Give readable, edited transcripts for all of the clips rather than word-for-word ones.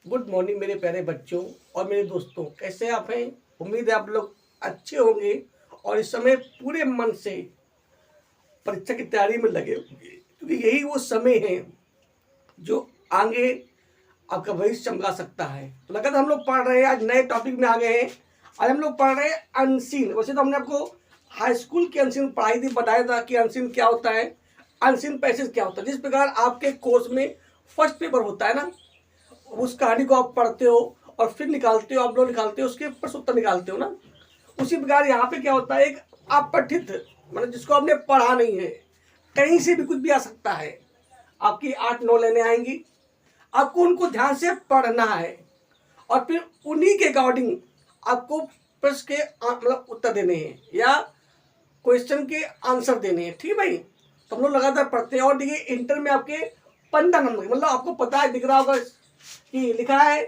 Good morning मेरे प्यारे बच्चों और मेरे दोस्तों, कैसे आप हैं। उम्मीद है आप लोग अच्छे होंगे और इस समय पूरे मन से परीक्षा की तैयारी में लगे होंगे, क्योंकि यही वो समय है जो आगे आपका भविष्य चमका सकता है। तो लगातार हम लोग पढ़ रहे हैं, आज नए टॉपिक में आ गए हैं। आज हम लोग पढ़ रहे हैं अनसीन। वैसे तो हमने आपको हाई स्कूल की अनसीन पढ़ाई थी, बताया था कि अनसीन क्या होता है, अनसीन पैसेज क्या होता है। जिस प्रकार आपके कोर्स में फर्स्ट पेपर होता है ना, उस कहानी को आप पढ़ते हो और फिर निकालते हो, आप लोग निकालते हो, उसके प्रश्न उत्तर निकालते हो ना, उसी प्रकार यहाँ पे क्या होता है, एक अपठित मतलब जिसको आपने पढ़ा नहीं है, कहीं से भी कुछ भी आ सकता है। आपकी 8-9 लाइनें आएंगी, आपको उनको ध्यान से पढ़ना है और फिर उन्हीं के अकॉर्डिंग आपको प्रश्न के मतलब उत्तर देने हैं या क्वेश्चन के आंसर देने हैं। ठीक है भाई, तो हम लोग लगातार पढ़ते हैं। और देखिए इंटर में आपके 15 नंबर, मतलब आपको पता है, दिख रहा होगा कि लिखा है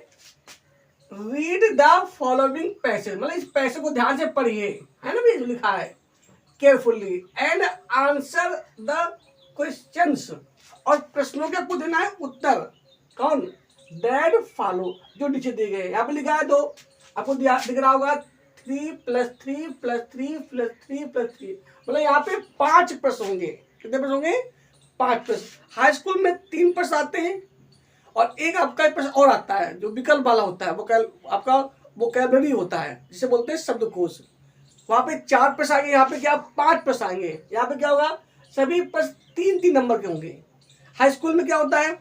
रीड द फॉलोइंग पैसेज, मतलब इस पैसे को ध्यान से पढ़िए, है ना भाई, जो लिखा है carefully and answer the questions, और प्रश्नों के आपको देना है उत्तर। कौन? दैट फॉलो, जो नीचे दिए गए। यहाँ पे लिखा है दो, आपको दिख रहा होगा 3+3+3+3+3, मतलब यहाँ पे 5 प्रश्न होंगे। कितने प्रश्न होंगे? 5 प्रश्न। हाई स्कूल में 3 प्रश्न आते हैं और एक आपका प्रश्न और आता है जो विकल्प वाला होता है, वो आपका वोकैबुलरी होता है, जिसे बोलते हैं शब्दकोश। वहां पे 4 प्रश्न आएंगे, यहाँ पे क्या 5 प्रश्न आएंगे। यहाँ पे क्या होगा, सभी प्रश्न 3-3 नंबर के होंगे। हाई स्कूल में क्या होता है,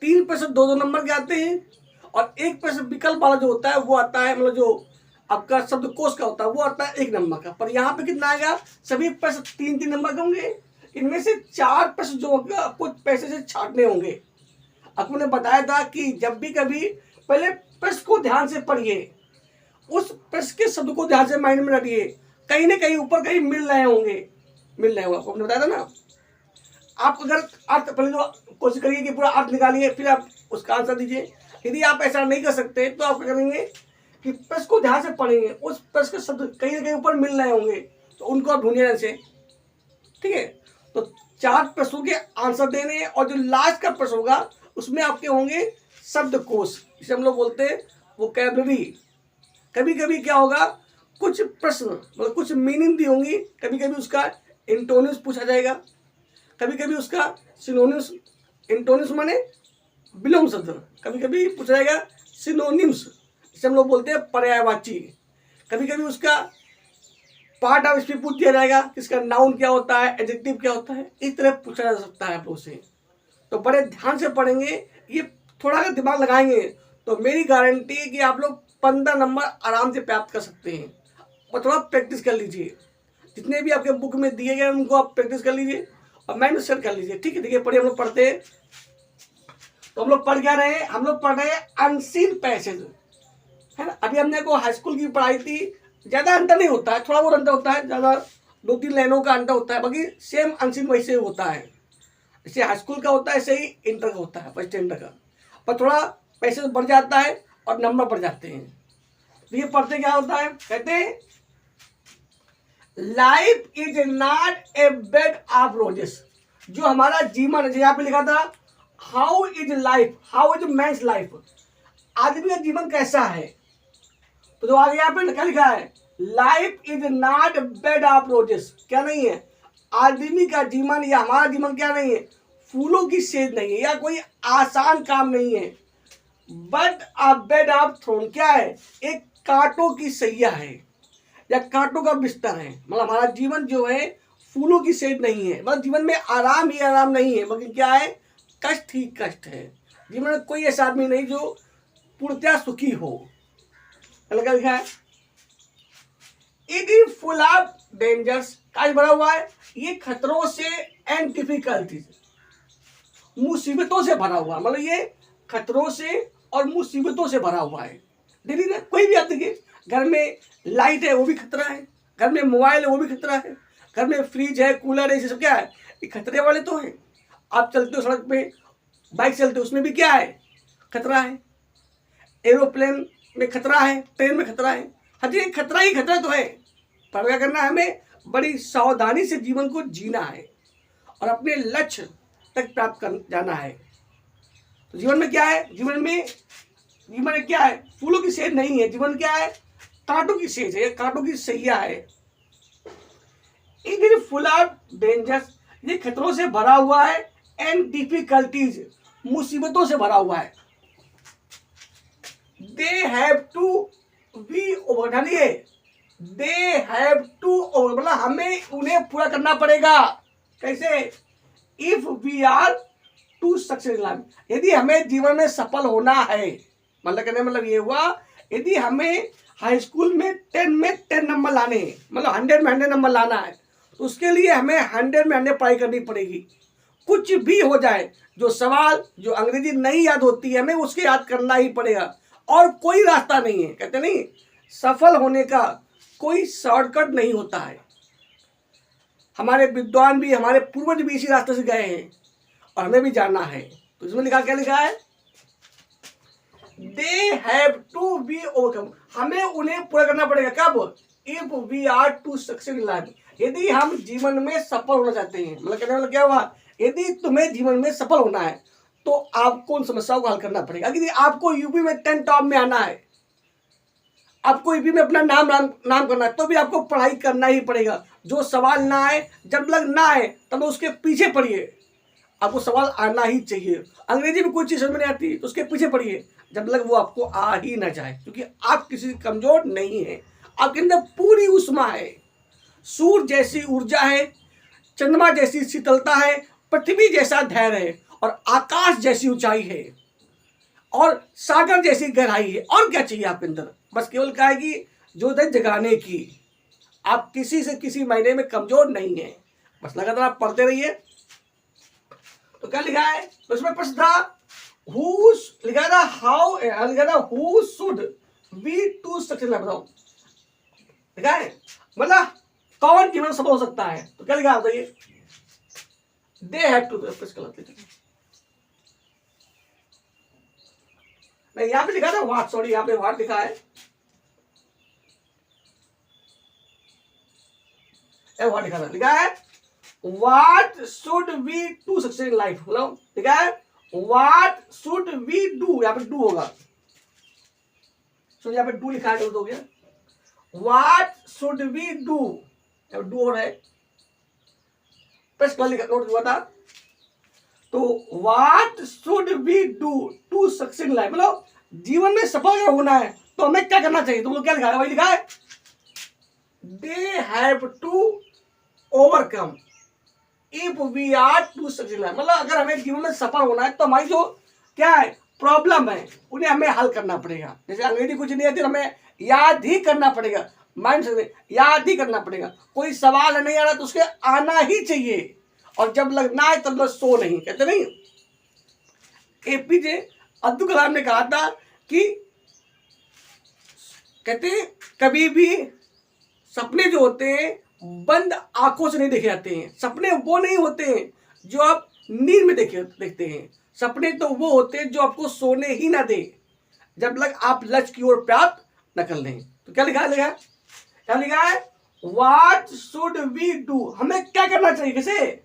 3 प्रश्न 2-2 नंबर के आते हैं और एक प्रश्न विकल्प वाला जो होता है वो आता है, मतलब जो आपका शब्दकोश का होता है वो आता है 1 नंबर का। पर यहाँ पे कितना आएगा, सभी प्रश्न 3-3 नंबर के होंगे। इनमें से 4 प्रश्न जो होंगे आपको पैसे से छाटने होंगे। आपको ने बताया था कि जब भी कभी पहले प्रश्न को ध्यान से पढ़िए, उस प्रश्न के शब्द को ध्यान से माइंड में रखिए, कहीं ना कहीं ऊपर कहीं मिल रहे होंगे। आपको हमने बताया था ना। आप अगर अर्थ पहले तो कोशिश करिए कि पूरा अर्थ निकालिए, फिर आप उसका आंसर दीजिए। यदि आप ऐसा नहीं कर सकते तो आप क्या करेंगे कि प्रश्न को ध्यान से पढ़ेंगे, उस प्रश्न के शब्द कहीं ना कहीं ऊपर मिल रहे होंगे, तो उनको आप ढूंढिए से। ठीक है, तो 4 प्रश्नों के आंसर देने, और जो लास्ट का प्रश्न होगा उसमें आपके होंगे शब्दकोश, जिसे हम लोग बोलते हैं वोकैबुलरी। कभी कभी क्या होगा, कुछ प्रश्न मतलब कुछ मीनिंग दी होंगी, कभी कभी उसका इंटोनिम्स पूछा जाएगा, कभी कभी उसका सिनोनिम्स, इंटोनिम्स माने विलोम शब्द, कभी कभी पूछा जाएगा सिनोनिम्स, जिसे हम लोग बोलते हैं पर्यायवाची। कभी कभी उसका पार्ट ऑफ स्पीच पूछ दिया जाएगा, इसका नाउन क्या होता है, एडजेक्टिव क्या होता है, इस तरह पूछा जा सकता है आप लोग से। तो बड़े ध्यान से पढ़ेंगे, ये थोड़ा सा दिमाग लगाएंगे तो मेरी गारंटी है कि आप लोग 15 नंबर आराम से प्राप्त कर सकते हैं। और थोड़ा प्रैक्टिस कर लीजिए, जितने भी आपके बुक में दिए गए उनको आप प्रैक्टिस कर लीजिए और माइंड सेट कर लीजिए। ठीक है, देखिए पढ़िए, हम लोग पढ़ते हैं। तो हम लोग पढ़ क्या रहे हैं, हम लोग पढ़ रहे हैं अनसीन पैसेज, है ना। अभी हमने को हाई स्कूल की पढ़ाई थी, ज़्यादा अंतर नहीं होता है, थोड़ा बहुत अंतर होता है, ज़्यादा 2-3 लाइनों का अंतर होता है, बाकी सेम अनसीन वैसे होता है। जैसे हाई स्कूल का होता है ऐसे ही इंटर का होता है, फर्स्ट इंटर का, पर थोड़ा पैसे बढ़ जाता है और नंबर बढ़ जाते हैं। तो ये पढ़ते क्या होता है, कहते हैं life is not a bed of roses. जो हमारा जीवन, यहाँ पे लिखा था how is life, how is men's life, आदमी का जीवन कैसा है। तो जो आगे यहाँ पे क्या लिखा है, life is not bed of roses, क्या नहीं है, आदमी का जीवन या हमारा जीवन क्या नहीं है, फूलों की सेज नहीं है या कोई आसान काम नहीं है, but a bed of thorns, क्या है, एक कांटों की सैया है या कांटों का बिस्तर है। मतलब हमारा जीवन जो है फूलों की सेज नहीं है, मतलब जीवन में आराम ही आराम नहीं है, बल्कि क्या है, कष्ट ही कष्ट है। जीवन में कोई ऐसा आदमी नहीं जो पूर्णतया सुखी हो। क्या लिखा है, it is full of dangers, क्या भरा हुआ है, ये खतरों से एंड डिफिकल्टीज, मुसीबतों से भरा हुआ, मतलब ये खतरों से और मुसीबतों से भरा हुआ है। डेली ना कोई भी आप देखिए, घर में लाइट है वो भी खतरा है, घर में मोबाइल है वो भी खतरा है, घर में फ्रिज है, कूलर है, ये सब क्या है, ये खतरे वाले तो हैं। आप चलते हो सड़क पे, बाइक चलते हो, उसमें भी क्या है, खतरा है। एरोप्लेन में खतरा है, ट्रेन में खतरा है, हर जगह खतरा ही खतरा तो है। पर क्या करना है, हमें बड़ी सावधानी से जीवन को जीना है और अपने लक्ष्य तक प्राप्त कर जाना है। तो जीवन में क्या है, जीवन में क्या है, फूलों की सेज नहीं है, जीवन क्या है, कांटों की सेज है, कांटों की सैया है। It is full of dangers, ये खतरों से भरा हुआ है, एंड डिफिकल्टीज, मुसीबतों से भरा हुआ है। They have to be over, they have to over, मतलब हमें उन्हें पूरा करना पड़ेगा। कैसे? If we are to success in life, यदि हमें जीवन में सफल होना है, मतलब कहने मतलब ये हुआ, यदि हमें हाई स्कूल में 10 में 10 नंबर लाने हैं, मतलब 100 में 100 नंबर लाना है, तो उसके लिए हमें 100 में 100 पढ़ाई करनी पड़ेगी। कुछ भी हो जाए, जो सवाल जो अंग्रेजी नहीं याद होती है हमें उसके याद करना ही पड़ेगा, और कोई रास्ता नहीं है। कहते नहीं, सफल होने का कोई शॉर्टकट नहीं होता है। हमारे विद्वान भी, हमारे पूर्वज भी इसी रास्ते से गए हैं और हमें भी जाना है। तो इसमें लिखा, क्या लिखा है? They have to be overcome, हमें उन्हें पूरा करना पड़ेगा। कब? If we are to success in life, यदि हम जीवन में सफल होना चाहते हैं। मतलब कहने मतलब क्या हुआ, यदि तुम्हें जीवन में सफल होना है तो आपको उन समस्याओं को हल करना पड़ेगा। यदि आपको यूपी में 10 टॉप में आना है, आपको यूपी में अपना नाम करना है, तो भी आपको पढ़ाई करना ही पड़ेगा। जो सवाल ना आए, जब लग ना आए तब उसके पीछे पढ़िए, आपको सवाल आना ही चाहिए। अंग्रेजी में कोई चीज समझ में नहीं आती तो उसके पीछे पढ़िए, जब लग वो आपको आ ही ना जाए, क्योंकि आप किसी कमजोर नहीं है, आपके अंदर पूरी उष्मा है, सूर्य जैसी ऊर्जा है, चंद्रमा जैसी शीतलता है, पृथ्वी जैसा धैर्य है, और आकाश जैसी ऊंचाई है, और सागर जैसी गहराई है। और क्या चाहिए आपके अंदर? बस केवल क्या है कि जो है जगाने की। आप किसी से किसी महीने में कमजोर नहीं है, बस लगातार आप पढ़ते रहिए। तो क्या लिखा है? तो इसमें प्रश्न था, हु लिखा था, हाउ लिखा था, who should be to success, बताओ लिखा है, मतलब कौन जीवन सफल हो सकता है? तो क्या लिखा है बताइए? दे हैव टू, गलत लिखा नहीं, यहां पे लिखा था व्हाट, सॉरी यहां पे व्हाट लिखा है, व्हाट लिखा है what should we do success in life, मतलब लिखा है व्हाट शुड वी डू, यहां पे डू होगा, सो यहां पे डू लिखा है तो हो गया, what should we do, do हो रहा है, प्रेस कर लिखा, नोट हुआ था। तो what should we do to success in life, मतलब जीवन में सफल होना है तो हमें क्या करना चाहिए? तो क्या लिखा है? वही लिखा है, they have to overcome if we are to success in life, मतलब अगर हमें जीवन में सफल होना है तो हमारी जो क्या है प्रॉब्लम है उन्हें हमें हल करना पड़ेगा। जैसे अंग्रेजी कुछ नहीं आती, हमें याद ही करना पड़ेगा, माइंड से याद ही करना पड़ेगा। कोई सवाल नहीं आ रहा तो उसके आना ही चाहिए, और जब लगना है तब लग सो नहीं, कहते नहीं। एपीजे अब्दुल कलाम ने कहा था कि कहते कभी भी सपने जो होते हैं बंद आंखों से नहीं देखे जाते हैं। सपने वो नहीं होते हैं जो आप नींद में देखते हैं, सपने तो वो होते हैं जो आपको सोने ही ना दे जब लग आप लक्ष्य की ओर प्राप्त न कर लें। तो क्या लिखा है? क्या लिखा है? व्हाट शुड वी डू, हमें क्या करना चाहिए, कैसे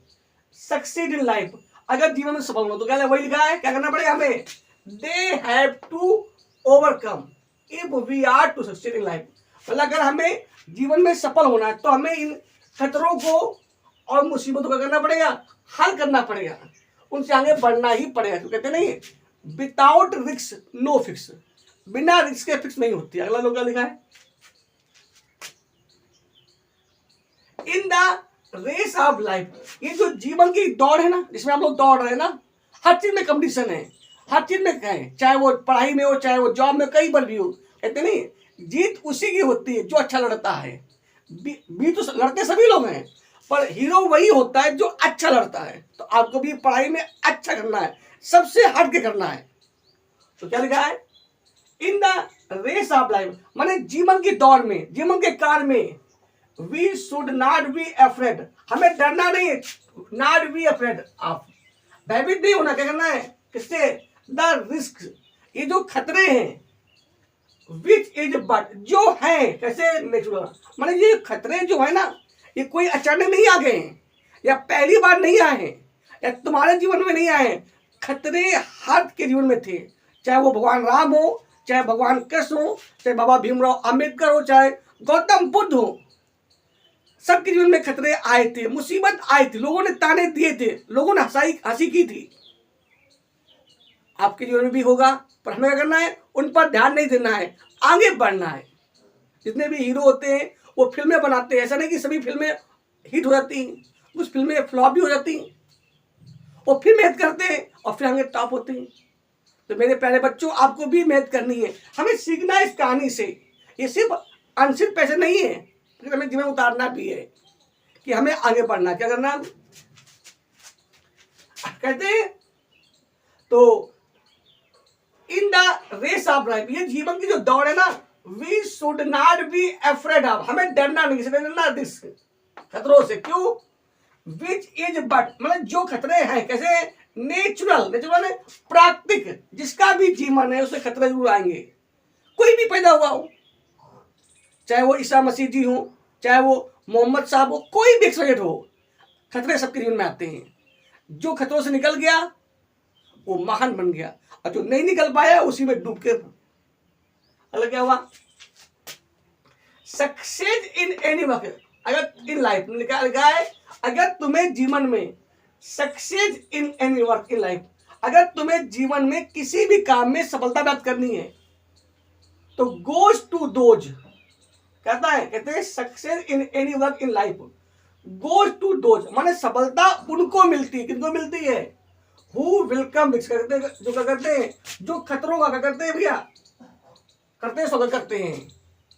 सक्सीड इन लाइफ, अगर जीवन में सफल हो। तो क्या वही लिखा है, क्या करना पड़ेगा हमें? They have to overcome if we are to succeed in life, मतलब अगर हमें जीवन में सफल होना है तो हमें इन खतरों को और मुसीबतों को करना पड़ेगा, हल करना पड़ेगा, उनसे आगे बढ़ना ही पड़ेगा। तो कहते नहीं, विदाउट रिस्क नो फिक्स, बिना रिस्क के फिक्स नहीं होती। अगला लोग क्या लिखा है? In the race of life, ये जो जीवन की दौड़ है ना, जिसमें हम लोग दौड़ रहे हैं ना, हर चीज में कंपटीशन है, हर चीज में है, चाहे वो पढ़ाई में हो, चाहे वो जॉब में, कहीं पर भी हो। कहते नहीं, जीत उसी की होती है जो अच्छा लड़ता है। भी तो लड़ते सभी लोग हैं, पर हीरो वही होता है जो अच्छा लड़ता है। तो आपको भी पढ़ाई में अच्छा करना है, सबसे हट के करना है। तो क्या लिखा है? In the race of life, माने जीवन की दौड़ में, जीवन के कार में, we should not be afraid, हमें डरना नहीं है, नॉट बी अफ्रेड ऑफ, भयभीत नहीं होना। क्या करना है? किससे? द रिस्क, ये जो खतरे हैं, विच इज बट, जो है कैसे नेचुरल, माने ये खतरे जो है ना, ये कोई अचानक नहीं आ गए हैं, या पहली बार नहीं आए हैं, या तुम्हारे जीवन में नहीं आए हैं, खतरे हर के जीवन में थे, चाहे वो भगवान राम हो, चाहे भगवान कृष्ण हो, चाहे बाबा भीमराव अंबेडकर हो, चाहे गौतम बुद्ध हो, सबके जीवन में खतरे आए थे, मुसीबत आई थी, लोगों ने ताने दिए थे, लोगों ने हंसी की थी। आपके जीवन में भी होगा, पर हमें क्या करना है? उन पर ध्यान नहीं देना है, आगे बढ़ना है। जितने भी हीरो होते हैं वो फिल्में बनाते हैं, ऐसा नहीं कि सभी फिल्में हिट हो जाती हैं, कुछ फिल्में फ्लॉप भी हो जाती हैं। वो फिर मेहनत करते हैं और फिर हमें टॉप होते हैं। तो मेरे प्यारे बच्चों, आपको भी मेहनत करनी है, हमें सीखना है इस कहानी से। ये सिर्फ अनसिर्फ पैसे नहीं है, फिर हमें जीवन उतारना भी है कि हमें आगे बढ़ना। क्या करना कहते हैं? तो in the race of life, ये जीवन की जो दौड़ है ना, we should not be afraid of, हमें डरना नहीं, डरना रिस्क खतरों से। क्यों? विच इज बट, मतलब जो खतरे हैं कैसे? नेचुरल, नेचुरल प्राकृतिक, जिसका भी जीवन है उससे खतरे जरूर आएंगे। कोई भी पैदा हुआ हो, चाहे वो ईसा मसीह जी हो, चाहे वो मोहम्मद साहब हो, कोई भी एक्सपेक्ट हो, खतरे सबके जीवन में आते हैं। जो खतरों से निकल गया वो महान बन गया, और जो नहीं निकल पाया उसी में डूब के अलग क्या हुआ? सक्सेस इन एनी वर्क, अगर इन लाइफ में लिखा है, अगर तुम्हें जीवन में success in any work in life, अगर तुम्हें जीवन में किसी भी काम में सफलता प्राप्त करनी है तो गोज टू दोज, कहता है, कहते हैं success in any work in life goes to those, माने सफलता उनको मिलती है। किनको मिलती है? हु वेलकम, करते जो क्या करते हैं, जो खतरों का क्या करते हैं भैया, करते हैं, स्वागत करते हैं,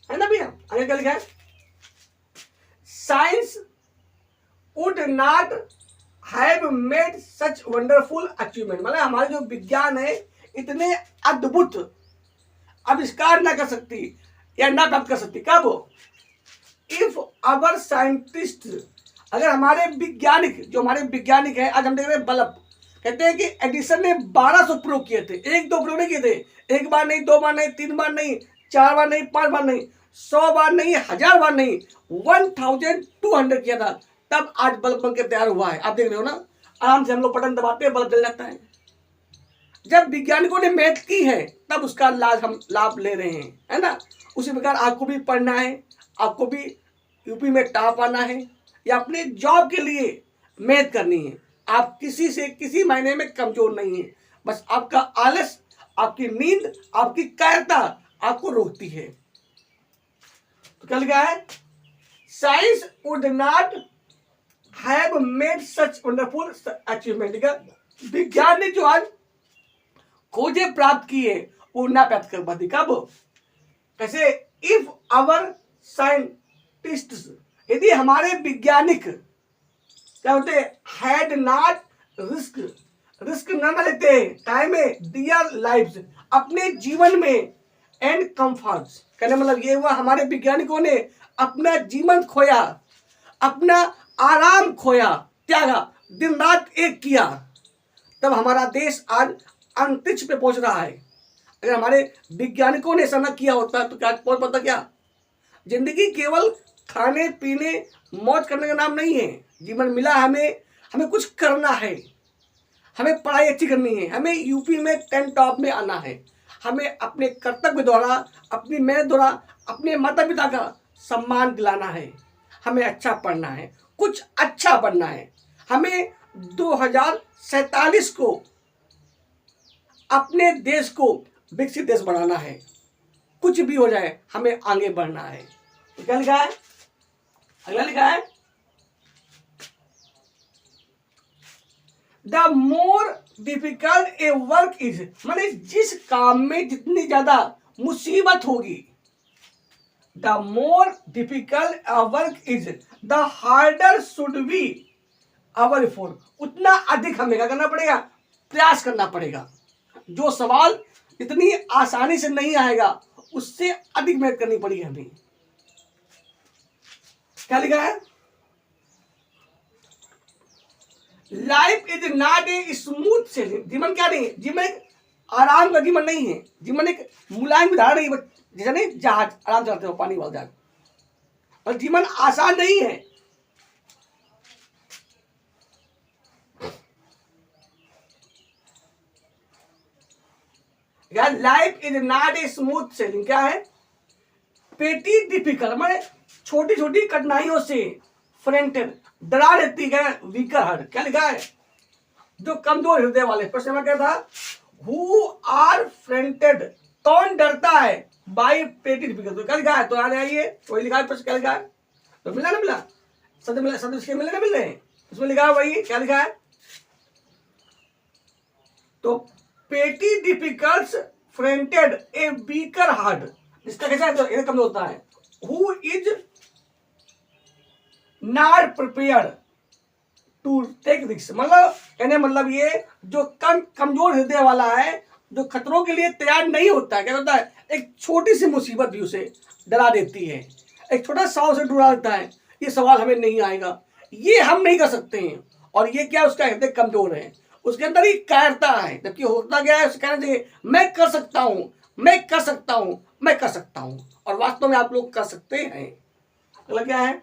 है ना भैया। आगे क्या लिखा है? Science would not have made such wonderful achievement, मतलब हमारे जो विज्ञान है इतने अद्भुत आविष्कार ना कर सकती या ना प्राप्त कर सकती। कब? इफ आवर साइंटिस्ट, अगर हमारे वैज्ञानिक, जो हमारे वैज्ञानिक है, आज हम देख रहे हैं बल्ब, कहते हैं कि एडिसन ने 1200 प्रयोग किए थे, एक दो प्रयोग नहीं किए थे, एक बार नहीं, दो बार नहीं, तीन बार नहीं, चार बार नहीं, पांच बार नहीं, 100 बार नहीं, 1000 बार नहीं, 1200 किया था, तब आज बल्ब बन के तैयार हुआ है। आप देख रहे हो ना, आराम से हम लोग बटन दबाते हैं, बल्ब जल जाता है। जब वैज्ञानिकों ने मेहनत की है तब उसका लाभ ले रहे हैं, है ना। उसी प्रकार आपको भी पढ़ना है, आपको भी यूपी में टॉप आना है, या अपने जॉब के लिए मेहनत करनी है। आप किसी से किसी महीने में कमजोर नहीं है, बस आपका आलस, आपकी नींद, आपकी कायरता आपको रोकती है। तो क्या लिखा है? Science would not have made such wonderful achievement, विज्ञान ने जो आज खोजें प्राप्त की है वो ना प्राप्त कर पाती। कब? कैसे? इफ आवर साइंटिस्ट, यदि हमारे वैज्ञानिक क्या होते, हैड नॉट रिस्क न लेते टाइम में दियर लाइफ, अपने जीवन में, एंड कंफर्ट्स, कहने मतलब ये हुआ हमारे वैज्ञानिकों ने अपना जीवन खोया, अपना आराम खोया, त्यागा, दिन रात एक किया, तब हमारा देश आज अंतरिक्ष पे पहुंच रहा है। अगर हमारे वैज्ञानिकों ने ऐसा न किया होता तो क्या पता क्या? जिंदगी केवल खाने पीने मौज करने का नाम नहीं है। जीवन मिला हमें, हमें कुछ करना है, हमें पढ़ाई अच्छी करनी है, हमें यूपी में 10 टॉप में आना है, हमें अपने कर्तव्य द्वारा, अपनी मेहनत द्वारा अपने माता पिता का सम्मान दिलाना है, हमें अच्छा पढ़ना है, कुछ अच्छा बनना है, हमें 2047 को अपने देश को विकसित देश बनाना है। कुछ भी हो जाए हमें आगे बढ़ना है। तो क्या लिखा है? अगला लिखा है, the more difficult a work is, माने जिस काम में जितनी ज्यादा मुसीबत होगी, the more difficult a work is the harder should be our effort, उतना अधिक हमें क्या करना पड़ेगा? प्रयास करना पड़ेगा। जो सवाल इतनी आसानी से नहीं आएगा उससे अधिक मेहनत करनी पड़ेगी हमें। क्या लिखा है? Life is not a smooth selling, जीवन क्या नहीं है? जीवन एक आराम का जीवन नहीं है, जीवन एक मुलायम विधान नहीं, जैसे नहीं जहाज आराम से चलते हो पानी वाला जहाज, और जीवन आसान नहीं है। Life is not a smooth selling, क्या है? पेटी डिफिकल्ट माने छोटी छोटी कठिनाइयों से फ्रेंटेड डरा रहती है वीकर हार्ट। क्या लिखा है? जो कमजोर हृदय वाले। प्रश्न में क्या था? हु आर फ्रेंटेड, कौन डरता है बाई पेटी डिफिकल्ट। तो क्या लिखा है? तो आ जाइए वही लिखा है। प्रश्न क्या लिखा है? तो मिला ना मिला? शब्द मिला, शब्द इसके मिले ना मिल रहे? इसमें लिखा है वही। क्या लिखा है? तो petty difficult frightened a weaker heart, इसका कैसा है? कम होता है who is not prepared to take risk. मतलब कहने मतलब ये जो कमजोर हृदय वाला है, जो खतरों के लिए तैयार नहीं होता है। क्या होता है? एक छोटी सी मुसीबत भी उसे डरा देती है, एक छोटा सवाल से डरा देता है, ये सवाल हमें नहीं आएगा, ये हम नहीं कर सकते हैं। और ये क्या? उसका हृदय कमजोर है, उसके अंदर ही कायरता है। जबकि होता क्या है? उसे कहना चाहिए मैं कर सकता हूं, मैं कर सकता हूं, मैं कर सकता हूं। और वास्तव में आप लोग कर सकते हैं। अगला क्या है?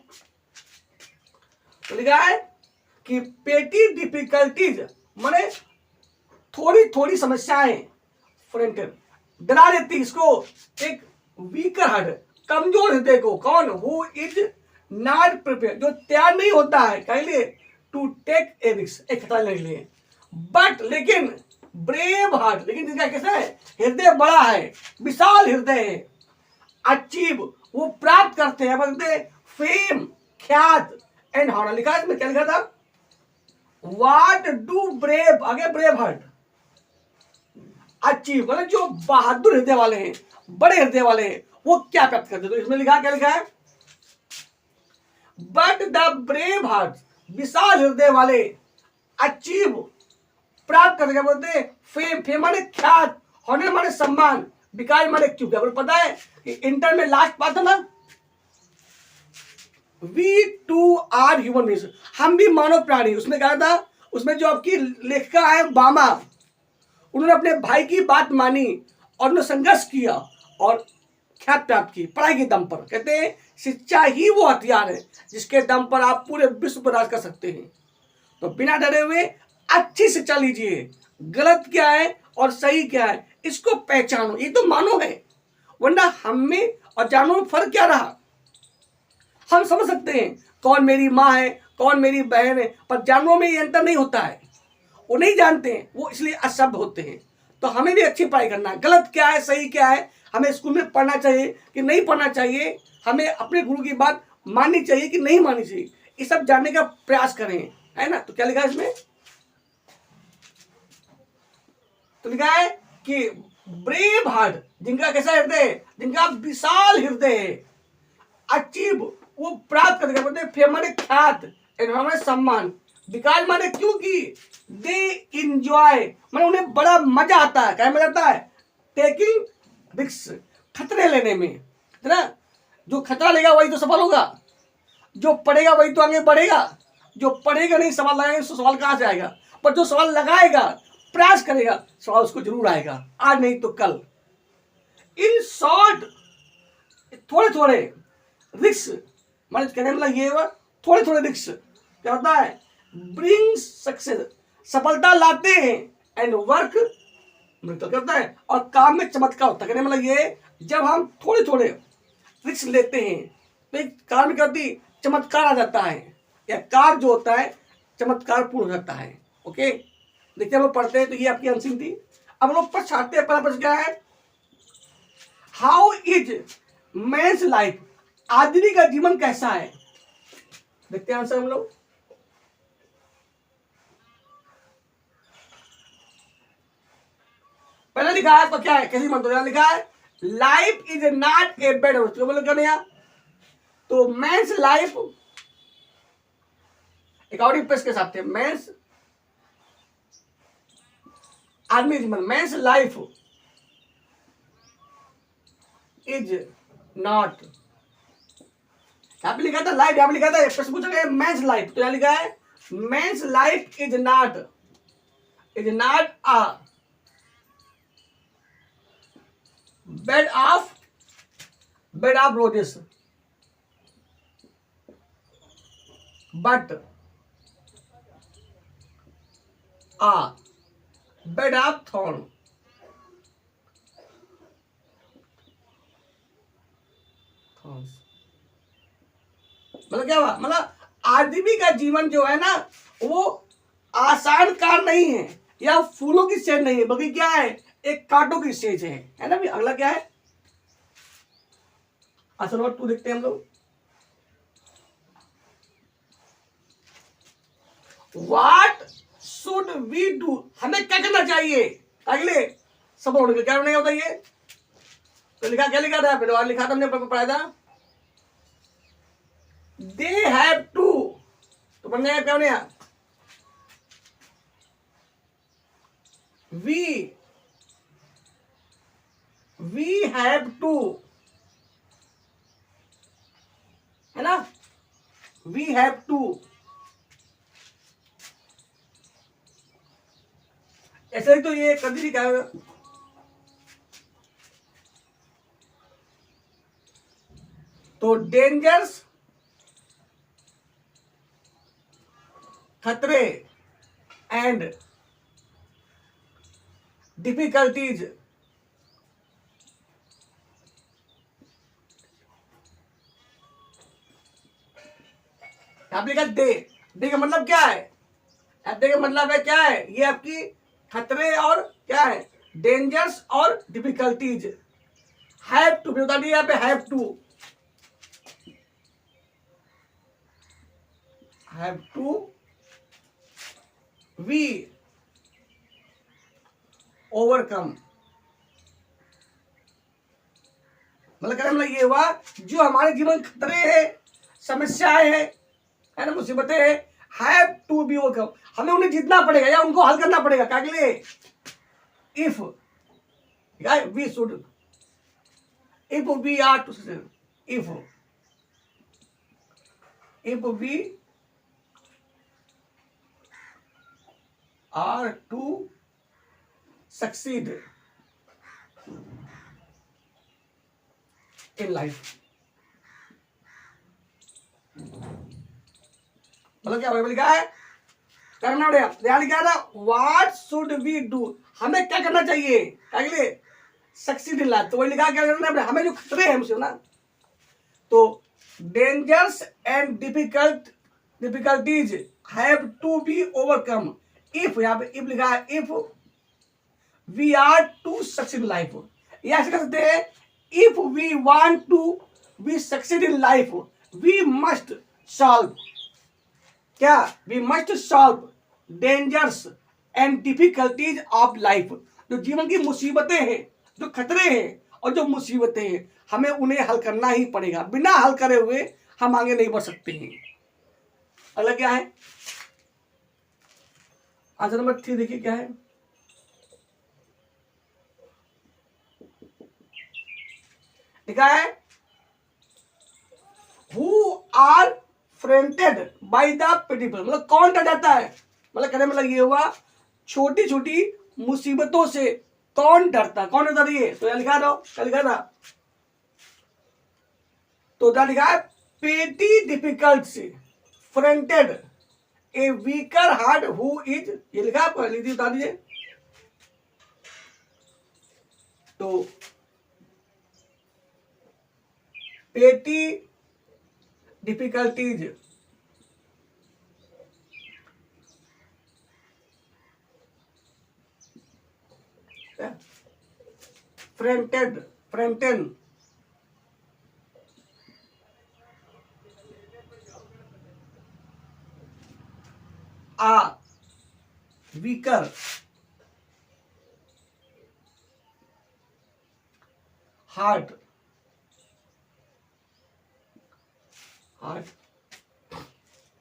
तो लिखा है कि पेटी डिफिकल्टीज माने थोड़ी थोड़ी समस्याएं फ्रेंटेड डरा देती इसको एक वीकर हार्ट, कमजोर हृदय को। कौन? हु इज नॉट प्रिपेयर, जो तैयार नहीं होता है क्या लिए? टू टेक ए रिस्क, एक खतरा लेने के लिए। बट लेकिन ब्रेव हार्ट, लेकिन जिनका कैसा है? हृदय बड़ा है, विशाल हृदय है। अचीव, वो प्राप्त करते हैं, बोलते फेम, ख्यात एंड हॉनर। लिखा है इसमें। क्या लिखा था? व्हाट डू ब्रेव, आगे ब्रेव हार्ट अचीव, मतलब जो बहादुर हृदय वाले हैं, बड़े हृदय वाले हैं, वो क्या प्राप्त करते हैं? तो इसमें लिखा, क्या लिखा है? बट द ब्रेव हार्ट, विशाल हृदय वाले अचीव, प्राप्त करते क्या बोलते हैं? फेम, फेम माने ख्यात, हॉनर माने सम्मान, विकास माने क्यों। क्या पता है कि इंटर में लास्ट पार्ट था ना, we too are human beings, हम भी मानव प्राणी। उसमें कहा था, उसमें जो आपकी लेखिका है बामा, उन्होंने अपने भाई की बात मानी और उन्होंने संघर्ष किया और ख्यात प्राप्त की पढ़ाई के दम पर। कहते हैं शिक्षा ही वो हथियार है जिसके दम पर आप पूरे विश्व पर राज कर सकते हैं। तो बिना डरे हुए अच्छी शिक्षा लीजिए, गलत क्या है और सही क्या है इसको पहचानो। ये तो मानो है, वरना हम में और जानवरों में फर्क क्या रहा? हम समझ सकते हैं कौन मेरी माँ है, कौन मेरी बहन है, पर जानवरों में ये अंतर नहीं होता है। वो नहीं जानते हैं, वो इसलिए असभ्य होते हैं। तो हमें भी अच्छी पढ़ाई करना है, गलत क्या है सही क्या है हमें स्कूल में पढ़ना चाहिए कि नहीं पढ़ना चाहिए, हमें अपने गुरु की बात माननी चाहिए कि नहीं माननी चाहिए, ये सब जानने का प्रयास करें, है ना। तो क्या लिखा है इसमें? तो लिखा है कि ब्रेव हार्ट, जिनका कैसा हृदय है? जिनका विशाल हृदय है। अचीव, वो प्राप्त करते क्या बोलते हैं? फेम माने ख्यात, एनवायरमेंट सम्मान, विकास माने क्योंकि दे इंजॉय माने उन्हें बड़ा मजा आता है। क्या मजा आता है? टेकिंग रिस्क, खतरे लेने में, है ना। जो खतरा लेगा वही तो सफल होगा, जो पढ़ेगा वही तो आगे बढ़ेगा। जो पढ़ेगा नहीं, सवाल लगाएगा तो सवाल कहां से आएगा? पर जो सवाल लगाएगा, प्रयास करेगा, सवाल उसको जरूर आएगा, आज नहीं तो कल। इन शॉर्ट, थोड़े थोड़े रिस्क मतलब कहने मतलब ये हुआ, थोड़े थोड़े रिस्क क्या होता है? ब्रिंग्स सक्सेस, सफलता लाते हैं। एंड वर्क मिलता करता है, और काम में चमत्कार होता है। कहने मतलब ये, जब हम थोड़े थोड़े रिस्क लेते हैं तो एक काम में करती चमत्कार आ जाता है, या कार्य जो होता है चमत्कार पूर्ण हो जाता है। ओके, देखिए हम लोग पढ़ते हैं। तो ये आपकी आंसर थी। अब हम लोग प्रश्न आते हैं। पहला प्रश्न क्या है? हाउ इज मैंस लाइफ, आदमी का जीवन कैसा है? देखते हैं आंसर हम लोग। पहले लिखा है तो क्या है? कैसी मतलब लिखा है? Life is not a bed, तो बोलो क्या नहीं? तो मैंस लाइफ अकॉर्डिंग प्रेस के साथ थे, मैंस आदमी जीवन, मैंस लाइफ इज नॉट, यहां पे लिखा था लाइफ, यहां पे लिखा था प्रश्न पूछा गया मैंस लाइफ, तो यहां लिखा है men's life is not a bed of roses but a bed of thorn। मतलब क्या हुआ, मतलब आदमी का जीवन जो है ना वो आसान कार नहीं है या फूलों की सेज नहीं है, बल्कि क्या है, एक कांटों की सेज है ना भी। अगला क्या है, आंसर नंबर 2 देखते हैं हम लोग। व्हाट शुड वी डू, हमें क्या करना चाहिए, अगले सब लोग क्या नहीं होता ये, तो लिखा, क्या लिखा था, फिर लिखा था हमने पढ़ा था, दे हैव टू, तो बन जाएगा क्या बनेगा, वी हैव टू, है ना, वी हैव टू। ऐसे ही तो ये कभी भी क्या होगा, तो डेंजर्स, खतरे एंड डिफिकल्टीज, आप लिखा दे का मतलब क्या है, दे का मतलब है क्या है, ये आपकी खतरे और क्या है, डेंजर्स और डिफिकल्टीज। हैव टू बता दिया यहाँ पे, हैव टू वी ओवरकम, मतलब कहने मतलब ये हुआ, जो हमारे जीवन में खतरे हैं, समस्याएं हैं, है ना, मुसीबतें हैं, हैव टू बी ओवरकम, हमें उन्हें जीतना पड़ेगा या उनको हल करना पड़ेगा, क्या के लिए, if we should, if we are to, if we are to succeed in life, मतलब क्या लिखा है, करना पड़ेगा, ध्यान लिखा है ना, व्हाट शुड वी डू, हमें क्या करना चाहिए, अगले सक्सीड इन लाइफ, तो वही लिखा, क्या करना है, हमें जो खतरे हैं हमसे ना, तो dangers and difficulties have to be overcome, if, यहाँ पे इफ लिखा है, if we are to succeed in life, या ऐसे कर सकते हैं, if we want to be succeed in life we must solve, क्या, we must solve dangers and difficulties of life, जो जीवन की मुसीबतें हैं, जो खतरे हैं और जो मुसीबतें हैं, हमें उन्हें हल करना ही पड़ेगा, बिना हल करे हुए हम आगे नहीं बढ़ सकते हैं। अगला क्या है, आंसर नंबर 3 देखिए क्या है, लिखा है, who are frightened by the people, मतलब कौन डर जाता है, मतलब कहने मतलब ये हुआ, छोटी छोटी मुसीबतों से कौन डरता, कौन डरता रही है, तो यहां लिखा दो, क्या लिखा था, तो क्या लिखा है, पेटी डिफिकल्ट से frightened a weaker heart who is, ये लिखा है, लीजिए बता दीजिए, तो petty difficulties frighten a weaker heart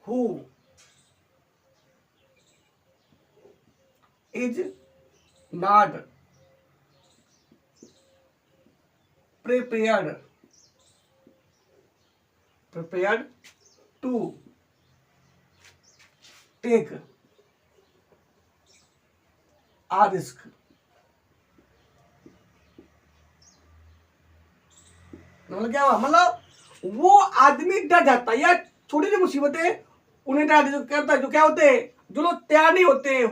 who is not prepared to take a risk, मतलब क्या हुआ, मतलब वो आदमी डर जाता है, या छोटी सी मुसीबतें उन्हें डरा जो करता है, जो क्या होते हैं, जो लोग तैयार नहीं होते हैं,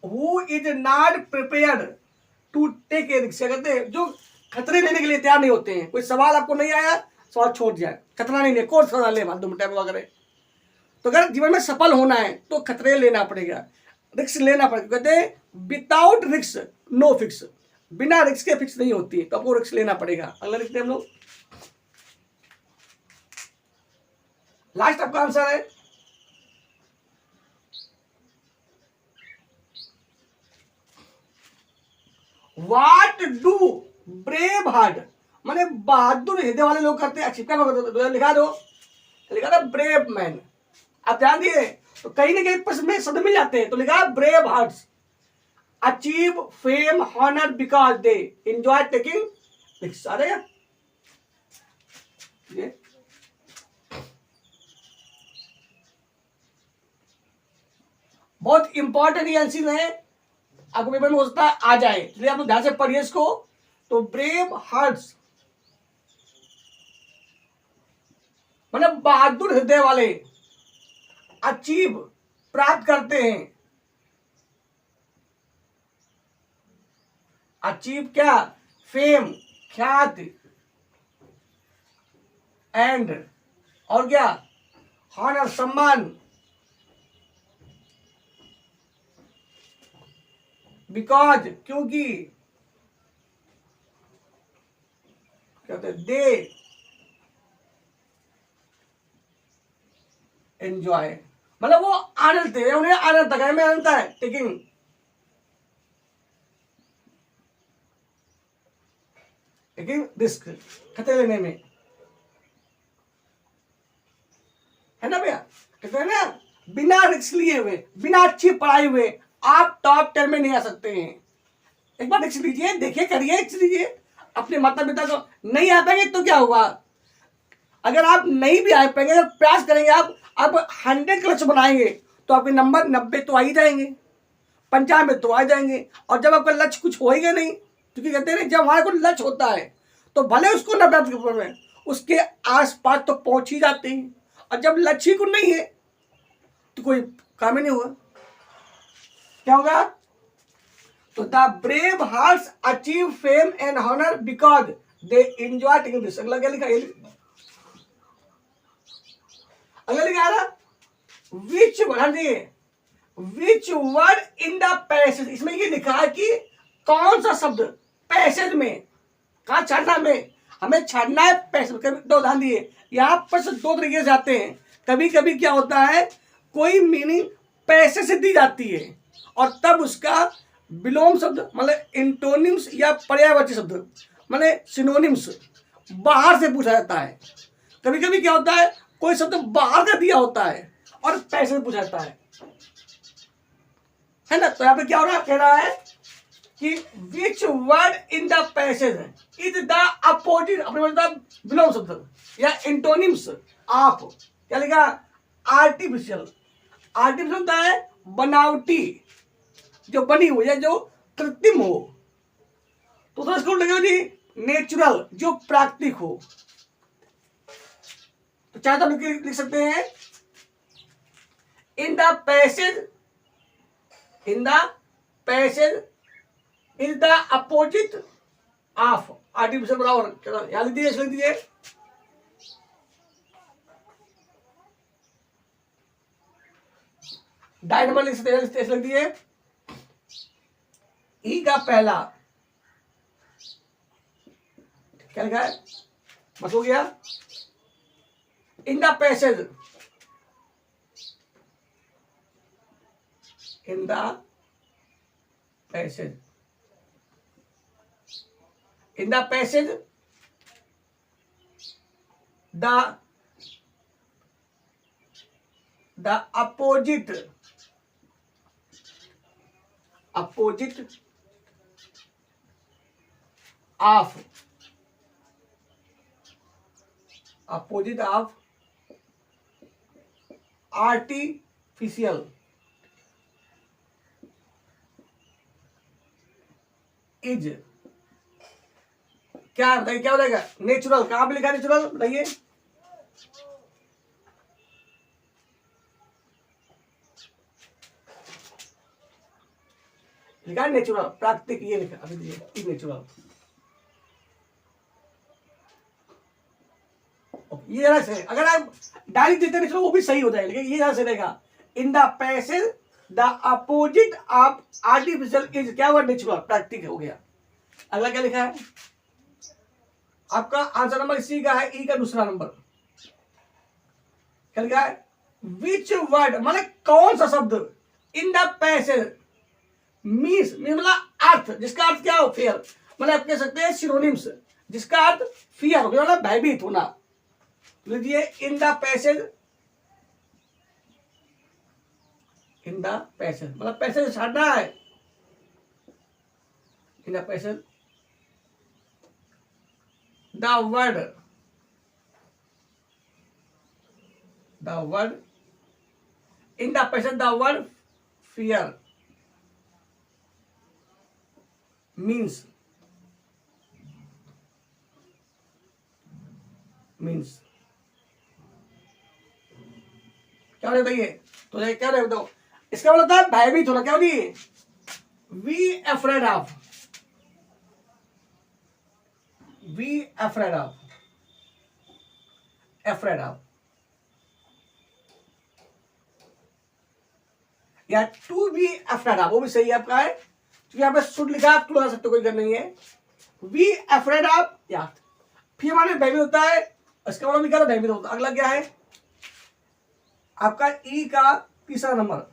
who is not prepared to take a risk, कहते हैं जो खतरे लेने के लिए तैयार नहीं होते हैं। कोई सवाल आपको नहीं आया, सवाल छोड़ दिया, खतरा नहीं ले, कोर्स खतरा ले फालतू में टाइम वगैरह। तो अगर जीवन में सफल होना है तो खतरे लेना पड़ेगा, रिस्क लेना पड़ेगा। कहते हैं विदाउट रिस्क नो फिक्स, बिना रिस्क के फिक्स नहीं होती है, तो आपको रिस्क लेना पड़ेगा। अगला लिखते हैं हम लोग, लास्ट आपका आंसर है व्हाट डू ब्रेव हार्ट, माने बहादुर हृदय वाले लोग करते हैं। अच्छी क्या लिखा दो, लिखा था ब्रेव मैन। आप ध्यान दिए तो कहीं ना कहीं प्रश्न में शब्द मिल जाते हैं, तो लिखा brave hearts achieve fame honour because they enjoy taking risk. आ जाएगा ये बहुत इंपॉर्टेंट ये आंसर है, आपको पेपर में हो सकता है आ जाए, इसलिए आप लोग ध्यान से पढ़िए इसको। तो ब्रेव हार्ट्स मतलब बहादुर हृदय वाले, अचीव प्राप्त करते हैं, अचीव क्या, फेम ख्याति, एंड और क्या, हॉनर सम्मान, बिकॉज क्योंकि, कहते हैं दे एंजॉय, मतलब वो आनंद थे, उन्हें आनंद था, में आनंद है टेकिंग रिस्क, खतरे लेने में, है ना भैया। कहते हैं ना बिना रिस्क लिए हुए, बिना अच्छी पढ़ाई हुए आप टॉप 10 में नहीं आ सकते हैं। एक बार रिस्क लीजिए, देखिए, करिए, लीजिए, अपने माता पिता को नहीं आ पाएंगे तो क्या हुआ, अगर आप नहीं भी आ पाएंगे, अगर प्रयास करेंगे, आप 100 का लक्ष्य बनाएंगे तो आपके नंबर 90 तो आ ही जाएंगे, 95 तो आ जाएंगे। और जब आपका लक्ष्य कुछ होएगा नहीं, क्योंकि कहते हैं जब हमारा कोई लक्ष्य होता है तो भले उसको 90 में उसके आसपास तो पहुंच ही जाते हैं, और जब लक्ष्य को नहीं है तो कोई काम ही नहीं होगा। क्या होगा, तो the brave hearts achieve fame and honour because they enjoy taking risk. अगला क्या लिखा है, अगला लिखा है which word in the passage, इसमें ये लिखा है कि कौन सा शब्द पैसेज में, कहा छाड़ना में, हमें छाड़ना है पैसेज। कभी दो ध्यान दिए, यहाँ पर से दो तरीके से आते हैं। कभी कभी क्या होता है, कोई मीनिंग पैसे से दी जाती है और तब उसका विलोम शब्द मतलब इंटोनिम्स या पर्यायवाची शब्द मतलब सिनोनिम्स बाहर से पूछा जाता है। कभी कभी क्या होता है, कोई शब्द बाहर का दिया होता है और पैसे से पूछा जाता है ना। तो यहाँ पे क्या हो रहा, कह रहा है कि विच word in the passage is the opposite, अपने मतलब विलोम शब्द या इंटोनिम्स ऑफ, क्या लिखा, आर्टिफिशियल। आर्टिफिशियल होता है बनावटी, जो बनी हुई है, जो कृत्रिम हो। तो उसको लगेगा जी नेचुरल, जो प्राकृतिक हो। तो चाहे तो लिख सकते हैं इन the passage is the opposite of artificial, बराबर यहां लिख दीजिए, डायट नंबर लिख दिए, ई का पहला क्या लिखा है, बस हो गया, इन the passage, in the passage, in the passage the opposite of artificial is, क्या बताइए, क्या हो जाएगा, नेचुरल। कहां पे लिखा नेचुरल बताइए, लिखा नेचुरल, प्राकृतिक, ये लिखा अभी नेचुरल। ये जरा से अगर आप डायरेक्ट देते नहीं वो भी सही हो जाएगा, लेकिन ये जरा से रहेगा इन the passage the opposite of artificial is क्या हुआ नेचुरल, प्रैक्टिकल हो गया। अगला क्या लिखा है आपका आंसर नंबर सी का है, ई का दूसरा नंबर क्या लिखा है विच वर्ड माने कौन सा शब्द इन द पैसेज मीन्स मतलब अर्थ, जिसका अर्थ क्या हो फियर, मतलब आप कह सकते हैं सिनोनिम्स, जिसका अर्थ फियर हो गया मतलब भयभीत होना। लीजिए इन the passage, in the passage मतलब पैसेज छाड़ना है, in the passage the word in the passage the word fear means क्या रहता है ये, तो क्या रहता है इसका मतलब होता है भयभीत होना। क्या होती है we afraid of, we afraid of, afraid of या टू बी अफ्रेड ऑफ, वो भी सही है आपका है, क्योंकि यहाँ पे शुड लिखा आप टू लगा सकते हो, कोई कर नहीं है। वी अफ्रेड ऑफ या फिर हमारे भयभीत होता है, इसका मतलब क्या भयभीत होता है। अगला क्या है आपका ई का तीसरा नंबर,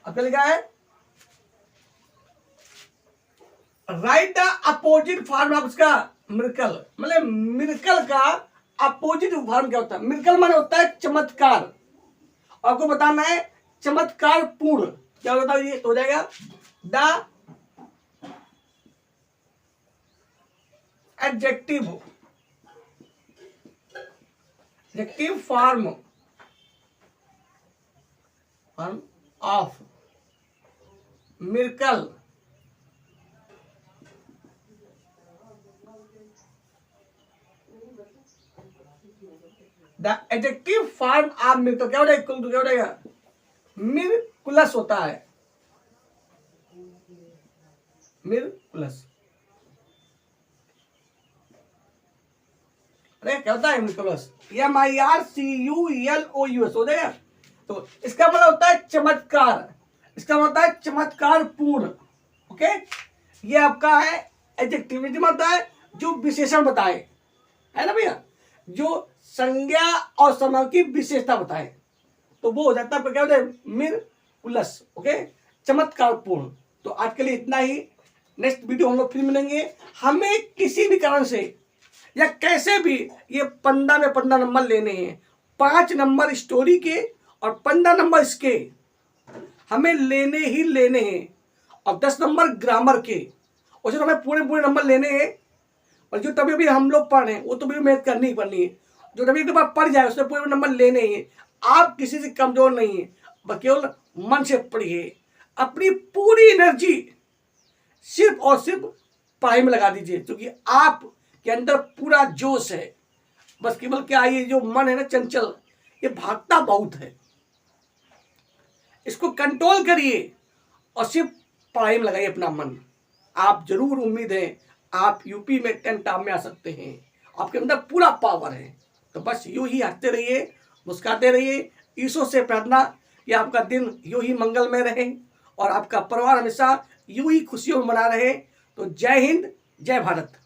आपका लिखा है right the opposite form of उसका मिरेकल, मतलब मिरेकल का अपोजिट फॉर्म क्या होता है। मिरेकल माने होता है चमत्कार, आपको बताना है चमत्कार पूर्ण क्या होता है, ये तो हो जाएगा the adjective form of miracle the adjective form of miracle क्या हो जाएगा, क्या हो जाएगा मिरकुलस होता है, मिरकुलस। अरे क्या होता है मिरकुलस, MIRCULOUS हो जाएगा। तो इसका मतलब होता है चमत्कार, इसका मतलब होता है चमत्कार पूर्ण। ओके, ये आपका है एडजेक्टिव, मतलब है जो विशेषण बताए, है ना भैया, जो संज्ञा और समय की विशेषता बताए, तो वो हो जाता है क्या होता है मिरकुलस। ओके, चमत्कार पूर्ण। तो आज के लिए इतना ही, नेक्स्ट वीडियो हम लोग फिर मिलेंगे। हमें किसी भी कारण से या कैसे भी ये 15 में 15 नंबर लेने हैं, 5 नंबर स्टोरी के और 15 नंबर इसके हमें लेने ही लेने हैं, और 10 नंबर ग्रामर के, और जो हमें पूरे पूरे नंबर लेने हैं। और जो तभी भी हम लोग पढ़ रहे हैं वो तो भी मेहनत करनी ही पड़नी है, जो तभी के बाद पढ़ जाए उससे पूरे नंबर लेने हैं। आप किसी से कमजोर नहीं है, बस केवल मन से पढ़िए, अपनी पूरी एनर्जी सिर्फ और सिर्फ पढ़ाई में लगा दीजिए, क्योंकि आप के अंदर पूरा जोश है। बस केवल क्या, ये जो मन है ना चंचल, ये भागता बहुत है, इसको कंट्रोल करिए और सिर्फ पढ़ाई में लगाइए अपना मन। आप जरूर, उम्मीद है आप यूपी में 10 टॉप में आ सकते हैं, आपके अंदर पूरा पावर है। तो बस यूं ही हंसते रहिए, मुस्कुराते रहिए। ईश्वर से प्रार्थना कि आपका दिन यूं ही मंगलमय रहे और आपका परिवार हमेशा यूं ही खुशियों में मना रहे। तो जय हिंद, जय भारत।